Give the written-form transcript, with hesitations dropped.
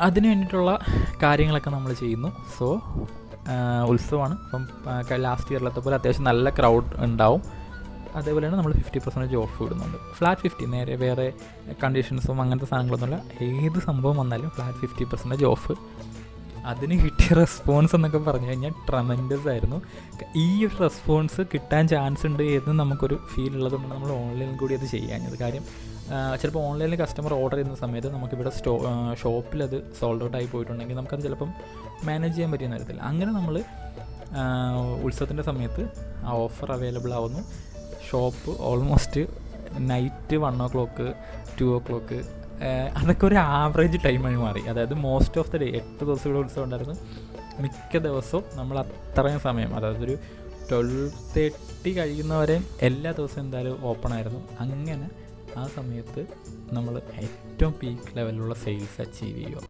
അതിന് വേണ്ടിയിട്ടുള്ള കാര്യങ്ങളൊക്കെ നമ്മൾ ചെയ്യുന്നു. സോ ഉത്സവമാണ്. ഇപ്പം ലാസ്റ്റ് ഇയറിലത്തെ പോലെ അത്യാവശ്യം നല്ല ക്രൗഡ് ഉണ്ടാവും. അതേപോലെയാണ് നമ്മൾ 50% ഓഫ് ഇടുന്നുണ്ട്. ഫ്ലാറ്റ് 50, നേരെ വേറെ കണ്ടീഷൻസും അങ്ങനത്തെ സാധനങ്ങളൊന്നുമില്ല. ഏത് സംഭവം വന്നാലും ഫ്ലാറ്റ് 50% ഓഫ്. അതിന് കിട്ടിയ റെസ്പോൺസ് എന്നൊക്കെ പറഞ്ഞു കഴിഞ്ഞാൽ ട്രമൻഡസ് ആയിരുന്നു. ഈ ഒരു റെസ്പോൺസ് കിട്ടാൻ ചാൻസ് ഉണ്ട് എന്ന് നമുക്കൊരു ഫീൽ ഉള്ളതുകൊണ്ട് നമ്മൾ ഓൺലൈനിൽ കൂടി അത് ചെയ്യാഞ്ഞത്. കാര്യം ചിലപ്പോൾ ഓൺലൈനിൽ കസ്റ്റമർ ഓർഡർ ചെയ്യുന്ന സമയത്ത് നമുക്കിവിടെ ഷോപ്പിലത് സോൾഡ് ഔട്ട് ആയി പോയിട്ടുണ്ടെങ്കിൽ നമുക്കത് ചിലപ്പം മാനേജ് ചെയ്യാൻ പറ്റിയെന്ന് വരത്തില്ല. അങ്ങനെ നമ്മൾ ഉത്സവത്തിൻ്റെ സമയത്ത് ആ ഓഫർ അവൈലബിൾ ആവുന്നു. Shop almost night 1 o'clock 2 o'clock അതൊക്കെ ഒരു ആവറേജ് ടൈമായി മാറി. അതായത് മോസ്റ്റ് ഓഫ് ദ ഡേ 8 ദിവസം ഇവിടെ ഉത്സവം ഉണ്ടായിരുന്നു. മിക്ക ദിവസവും നമ്മൾ അത്രയും സമയം, അതായത് ഒരു 12:30 കഴിയുന്നവരെ എല്ലാ ദിവസവും എന്തായാലും ഓപ്പൺ ആയിരുന്നു. അങ്ങനെ ആ സമയത്ത് നമ്മൾ ഏറ്റവും പീക്ക് ലെവലിലുള്ള സെയിൽസ് അച്ചീവ് ചെയ്യുക.